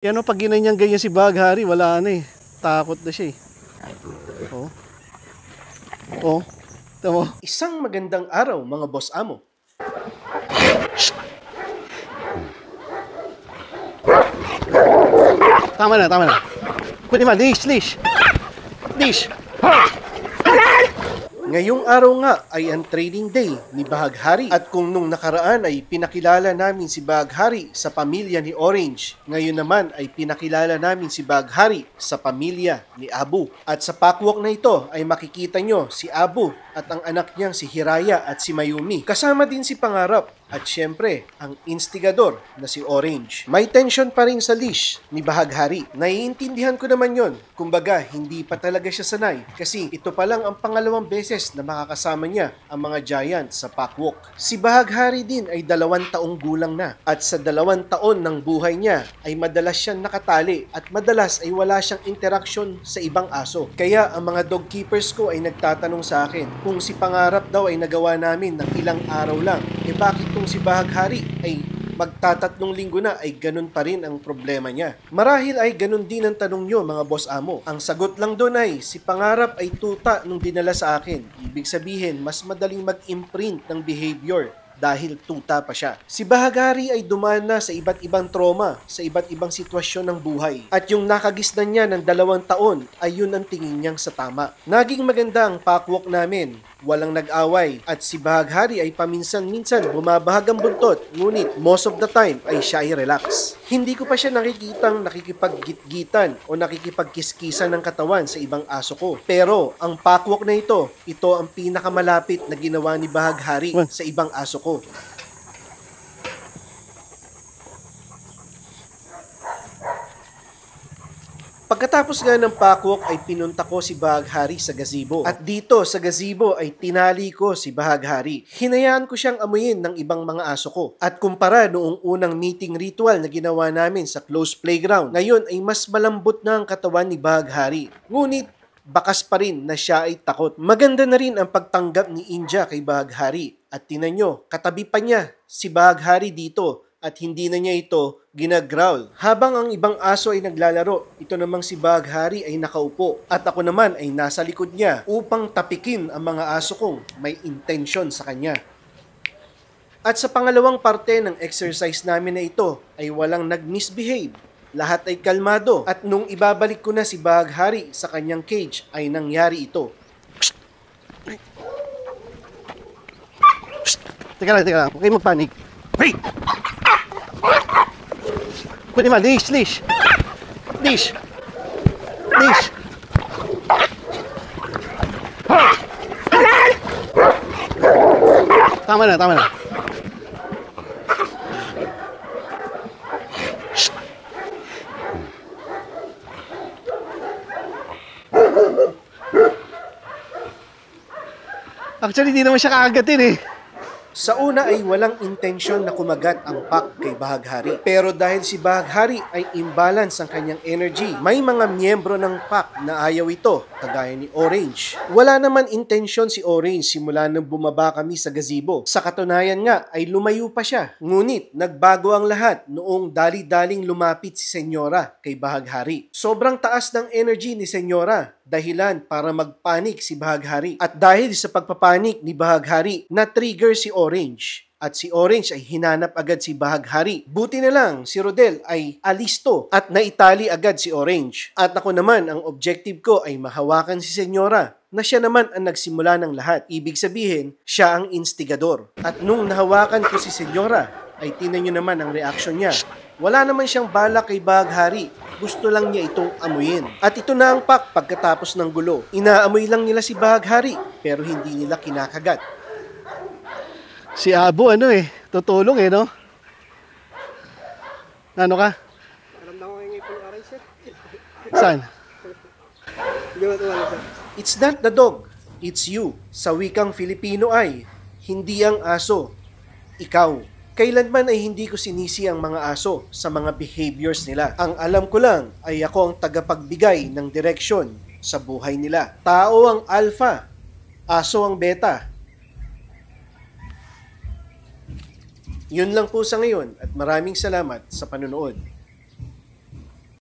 Yan o, pag ginanyan ganyan si Baghari, wala na eh. Takot na siya eh. Oh. Oh. Tama. Isang magandang araw mga boss amo. Tama na. Pwede man, leash. Ngayong araw nga ay ang trading day ni Baghari. At kung nung nakaraan ay pinakilala namin si Baghari sa pamilya ni Orange, ngayon naman ay pinakilala namin si Baghari sa pamilya ni Abu. At sa pakwalk na ito ay makikita nyo si Abu at ang anak niyang si Hiraya at si Mayumi. Kasama din si Pangarap at syempre ang instigador na si Orange. May tension pa rin sa leash ni Baghari. Naiintindihan ko naman yon. Kumbaga, hindi pa talaga siya sanay kasi ito pa lang ang pangalawang beses na makakasama niya ang mga giants sa pakwalk. Si Baghari din ay 2 taong gulang na at sa 2 taon ng buhay niya ay madalas siyang nakatali at madalas ay wala siyang interaction sa ibang aso. Kaya ang mga dog keepers ko ay nagtatanong sa akin kung si Pangarap daw ay nagawa namin ng ilang araw lang, bakit kung si Baghari ay magtatatlong linggo na ay ganun pa rin ang problema niya? Marahil ay ganun din ang tanong nyo mga boss amo. Ang sagot lang doon ay si Pangarap ay tuta nung dinala sa akin. Ibig sabihin, mas madaling mag-imprint ng behavior dahil tuta pa siya. Si Baghari ay dumaan na sa iba't ibang trauma, sa iba't ibang sitwasyon ng buhay. At yung nakagisnan niya ng 2 taon ay yun ang tingin niyang sa tama. Naging maganda ang pakwalk namin. Walang nag-away at si Baghari ay paminsan-minsan bumabahag ang buntot, ngunit most of the time ay siya ay relax. Hindi ko pa siya nakikitang nakikipag-gitgitan o nakikipagkiskisan ng katawan sa ibang aso ko. Pero ang pakwalk na ito ang pinakamalapit na ginawa ni Baghari sa ibang aso ko. Pagkatapos nga ng pakwalk ay pinunta ko si Baghari sa gazebo. At dito sa gazebo ay tinali ko si Baghari. Hinayaan ko siyang amuyin ng ibang mga aso ko. At kumpara noong unang meeting ritual na ginawa namin sa closed playground, ngayon ay mas malambot na ang katawan ni Baghari. Ngunit bakas pa rin na siya ay takot. Maganda na rin ang pagtanggap ni Inja kay Baghari. At tinan nyo, katabi pa niya si Baghari dito. At hindi na niya ito ginagrowl. Habang ang ibang aso ay naglalaro, ito namang si Baghari ay nakaupo. At ako naman ay nasa likod niya upang tapikin ang mga aso kong may intention sa kanya. At sa pangalawang parte ng exercise namin na ito ay walang nag-misbehave. Lahat ay kalmado. At nung ibabalik ko na si Baghari sa kanyang cage ay nangyari ito. Teka lang. Huwag kayo magpanik. Hey! Pwede man, leash. Tama na. Actually, di naman siya kakagatin eh. Sa una ay walang intensyon na kumagat ang pack kay Baghari. Pero dahil si Baghari ay imbalance ang kanyang energy, may mga miyembro ng pack na ayaw ito, kagaya ni Orange. Wala naman intensyon si Orange simula nang bumaba kami sa gazebo. Sa katunayan nga ay lumayo pa siya. Ngunit nagbago ang lahat noong dali-daling lumapit si Senyora kay Baghari. Sobrang taas ng energy ni Senyora, dahilan para magpanik si Baghari. At dahil sa pagpapanik ni Baghari, na-trigger si Orange. At si Orange ay hinanap agad si Baghari. Buti na lang si Rodel ay alisto at naitali agad si Orange. At ako naman, ang objective ko ay mahawakan si Senyora na siya naman ang nagsimula ng lahat. Ibig sabihin, siya ang instigador. At nung nahawakan ko si Senyora, ay tinan nyo naman ang reaksyon niya. Wala naman siyang balak kay Baghari. Gusto lang niya itong amuyin. At ito na ang pack pagkatapos ng gulo. Inaamoy lang nila si Baghari, pero hindi nila kinakagat. Si Abu tutulong no? Ano ka? Naramdaman ko yung ngipin orange, sir. Saan? Hindi mo tuwala, sir. It's not the dog, it's you. Sa wikang Filipino ay, hindi ang aso, ikaw. Kailanman ay hindi ko sinisi ang mga aso sa mga behaviors nila. Ang alam ko lang ay ako ang tagapagbigay ng direksyon sa buhay nila. Tao ang alpha, aso ang beta. Yun lang po sa ngayon at maraming salamat sa panonood.